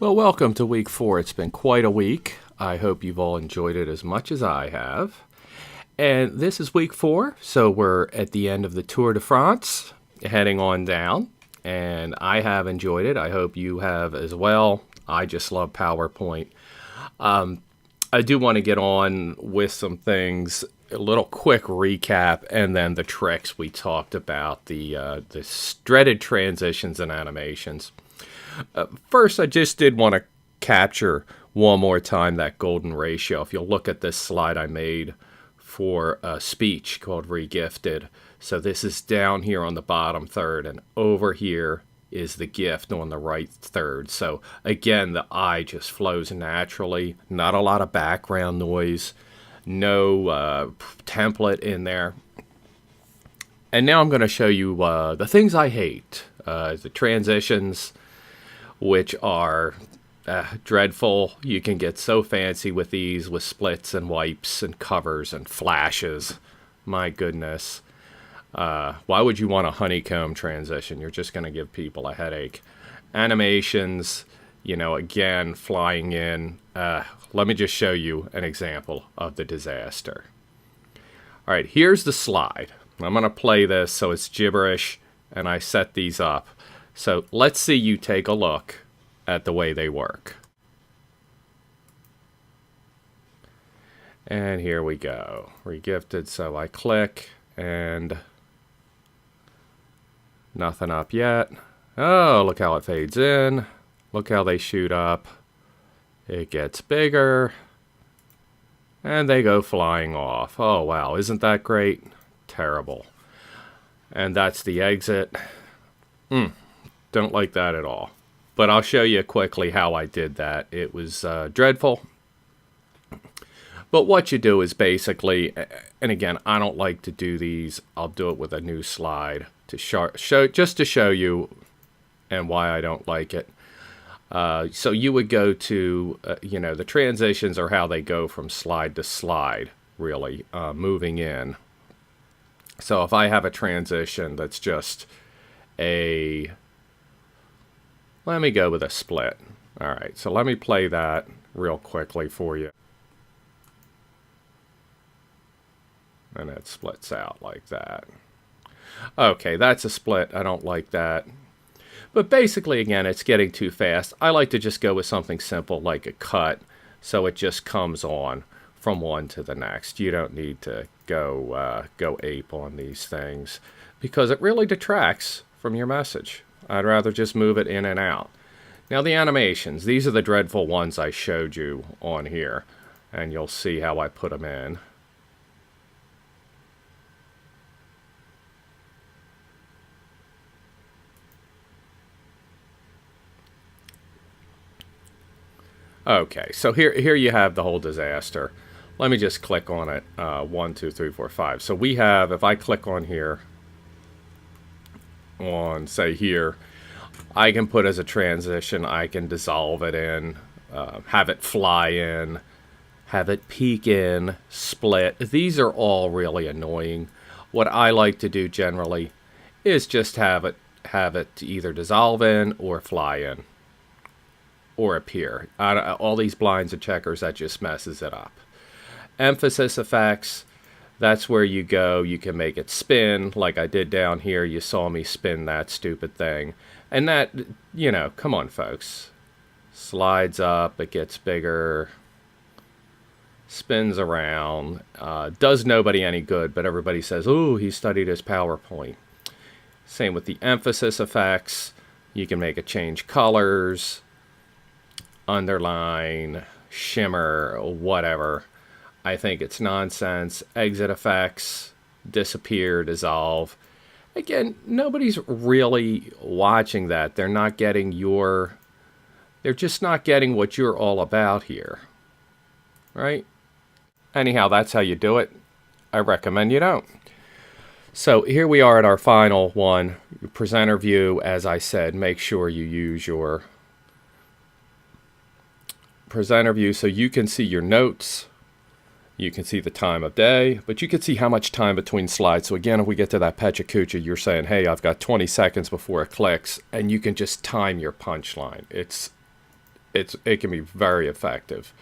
Well, welcome to week 4. It's been quite a week. I hope you've all enjoyed it as much as I have. And this is week 4, so we're at the end of the Tour de France, heading on down. And I have enjoyed it. I hope you have as well. I just love PowerPoint. I do want to get on with some things, a little quick recap, and then the tricks we talked about, the dreaded transitions and animations. First, I just did want to capture one more time that golden ratio. If you'll look at this slide I made for a speech called Regifted. So this is down here on the bottom third, and over here is the gift on the right third. So again, the eye just flows naturally, not a lot of background noise, no template in there. And now I'm going to show you the things I hate, the transitions, which are dreadful. You can get so fancy with these, with splits and wipes and covers and flashes. My goodness. Why would you want a honeycomb transition? You're just going to give people a headache. Animations, again, flying in. Let me just show you an example of the disaster. All right, here's the slide. I'm going to play this so it's gibberish, and I set these up. So let's see you take a look at the way they work. And here we go. Regifted, so I click and nothing up yet. Oh, look how it fades in. Look how they shoot up. It gets bigger. And they go flying off. Oh, wow. Isn't that great? Terrible. And that's the exit. Don't like that at all. But I'll show you quickly how I did that. It was dreadful. But what you do is basically, and again, I don't like to do these. I'll do it with a new slide to show just to show you and why I don't like it. So you would go to, the transitions are how they go from slide to slide, really, moving in. So if I have a transition that's just let me go with a split. All right, so let me play that real quickly for you. And it splits out like that. Okay, that's a split. I don't like that. But basically, again, it's getting too fast. I like to just go with something simple like a cut, so it just comes on from one to the next. You don't need to go ape on these things because it really detracts from your message. I'd rather just move it in and out. Now the animations, these are the dreadful ones I showed you on here, and you'll see how I put them in. Okay, so here you have the whole disaster. Let me just click on it. 1, 2, 3, 4, 5. So we have, if I click on here, on say here, I can put as a transition, I can dissolve it in, have it fly in, have it peek in, split. These are all really annoying. What I like to do generally is just have it either dissolve in or fly in or appear. All these blinds and checkers, that just messes it up. Emphasis effects, that's where you go. You can make it spin like I did down here. You saw me spin that stupid thing. And that, come on, folks. Slides up, it gets bigger, spins around, does nobody any good, but everybody says, ooh, he studied his PowerPoint. Same with the emphasis effects. You can make it change colors, underline, shimmer, whatever. I think it's nonsense. Exit effects, disappear, dissolve. Again, nobody's really watching that. They're not getting they're just not getting what you're all about here. Right? Anyhow, that's how you do it. I recommend you don't. So here we are at our final one. Presenter view, as I said, make sure you use your presenter view so you can see your notes. You can see the time of day, but you can see how much time between slides. So again, if we get to that Pecha Kucha, you're saying, hey, I've got 20 seconds before it clicks, and you can just time your punchline. It's it can be very effective.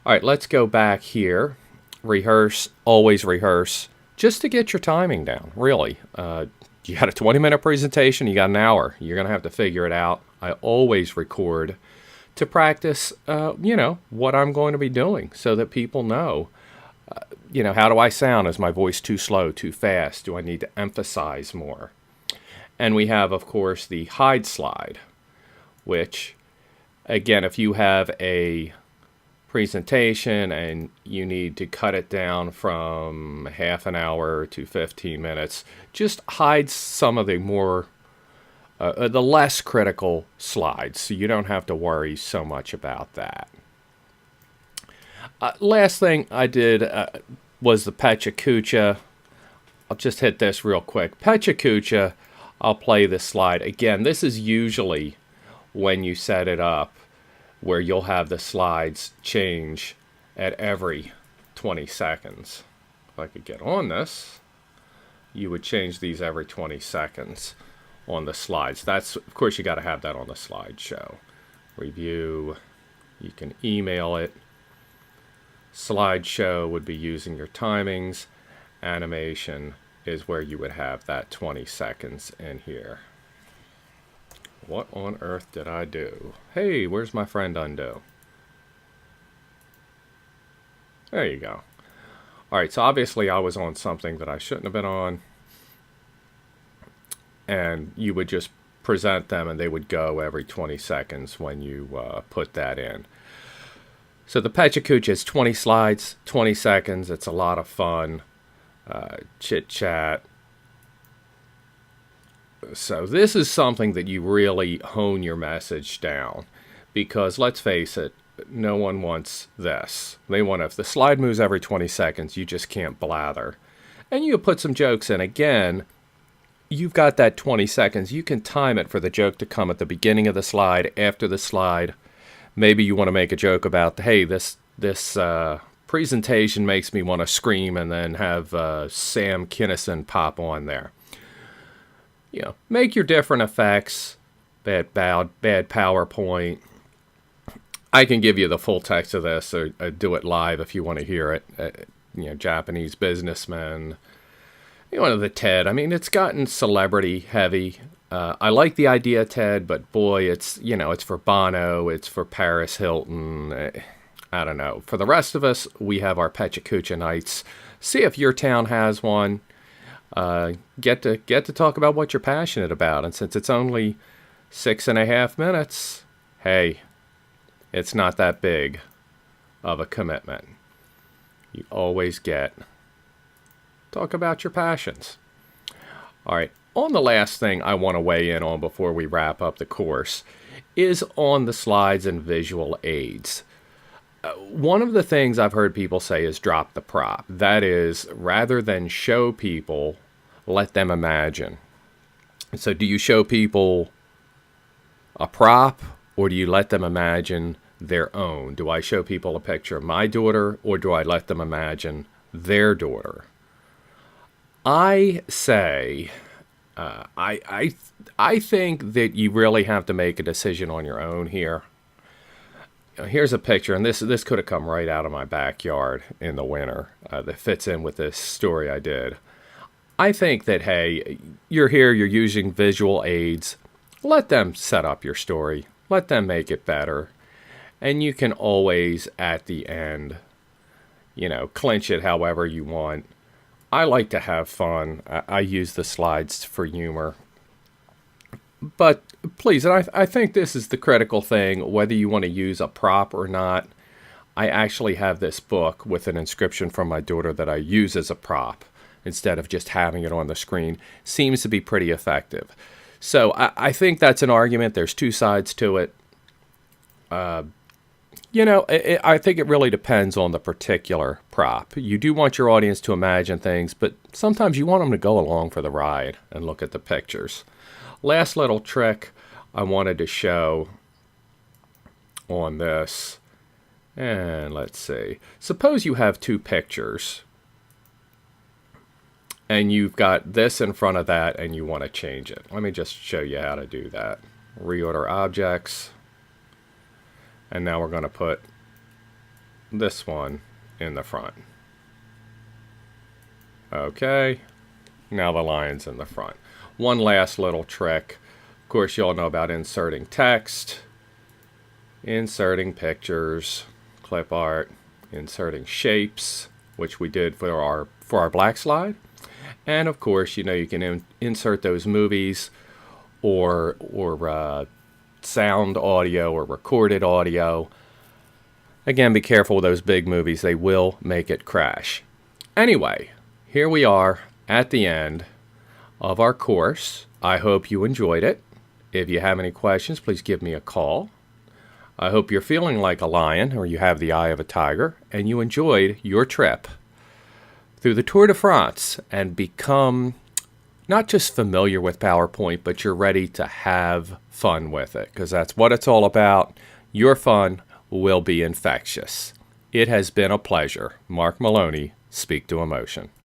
All right, let's go back here. Rehearse, always rehearse, just to get your timing down, really. You got a 20-minute presentation, you got an hour. You're going to have to figure it out. I always record to practice, what I'm going to be doing so that people know, how do I sound? Is my voice too slow, too fast? Do I need to emphasize more? And we have, of course, the hide slide, which, again, if you have a presentation and you need to cut it down from half an hour to 15 minutes, just hide some of the more, the less critical slides, so you don't have to worry so much about that. Last thing I did was the Pecha Kucha. I'll just hit this real quick. Pecha Kucha, I'll play this slide. Again, this is usually when you set it up, where you'll have the slides change at every 20 seconds. If I could get on this, you would change these every 20 seconds on the slides. That's, of course, you got to have that on the slideshow. Review, you can email it. Slideshow would be using your timings. Animation is where you would have that 20 seconds in here. What on earth did I do? Hey, where's my friend Undo? There you go. All right, so obviously I was on something that I shouldn't have been on. And you would just present them and they would go every 20 seconds when you put that in. So the Pecha Kucha is 20 slides, 20 seconds. It's a lot of fun. Chit chat. So this is something that you really hone your message down, because let's face it, no one wants this. They want, if the slide moves every 20 seconds, you just can't blather. And you put some jokes in. Again, you've got that 20 seconds. You can time it for the joke to come at the beginning of the slide, after the slide. Maybe you want to make a joke about, hey, this presentation makes me want to scream, and then have Sam Kinison pop on there. Make your different effects. Bad PowerPoint. I can give you the full text of this, or do it live if you want to hear it. Japanese businessman. The TED. I mean, it's gotten celebrity heavy. I like the idea, TED, but boy, it's for Bono, it's for Paris Hilton. I don't know. For the rest of us, we have our Pecha Kucha nights. See if your town has one. Get to talk about what you're passionate about. And since it's only 6.5 minutes, hey, it's not that big of a commitment. You always talk about your passions. All right. On the last thing I want to weigh in on before we wrap up the course is on the slides and visual aids. One of the things I've heard people say is drop the prop. That is, rather than show people, let them imagine. So do you show people a prop, or do you let them imagine their own? Do I show people a picture of my daughter, or do I let them imagine their daughter? I say, I think that you really have to make a decision on your own here. Here's a picture, and this could have come right out of my backyard in the winter, that fits in with this story I did. I think that, hey, you're here, you're using visual aids. Let them set up your story. Let them make it better. And you can always, at the end, clinch it however you want. I like to have fun. I use the slides for humor. But please, and I think this is the critical thing, whether you want to use a prop or not. I actually have this book with an inscription from my daughter that I use as a prop instead of just having it on the screen. Seems to be pretty effective. So I think that's an argument. There's two sides to it. I think it really depends on the particular prop. You do want your audience to imagine things, but sometimes you want them to go along for the ride and look at the pictures. Last little trick I wanted to show on this, and let's see. Suppose you have two pictures, and you've got this in front of that, and you want to change it. Let me just show you how to do that. Reorder objects, And now we're going to put this one in the front. Okay, now the lion's in the front. One last little trick. Of course, you all know about inserting text, inserting pictures, clip art, inserting shapes, which we did for our black slide. And of course, you know, you can insert those movies or sound audio or recorded audio. Again, be careful with those big movies. They will make it crash. Anyway, here we are at the end of our course. I hope you enjoyed it. If you have any questions, please give me a call. I hope you're feeling like a lion, or you have the eye of a tiger, and you enjoyed your trip through the Tour de France and become not just familiar with PowerPoint, but you're ready to have fun with it, because that's what it's all about. Your fun will be infectious. It has been a pleasure. Mark Maloney, Speak to Emotion.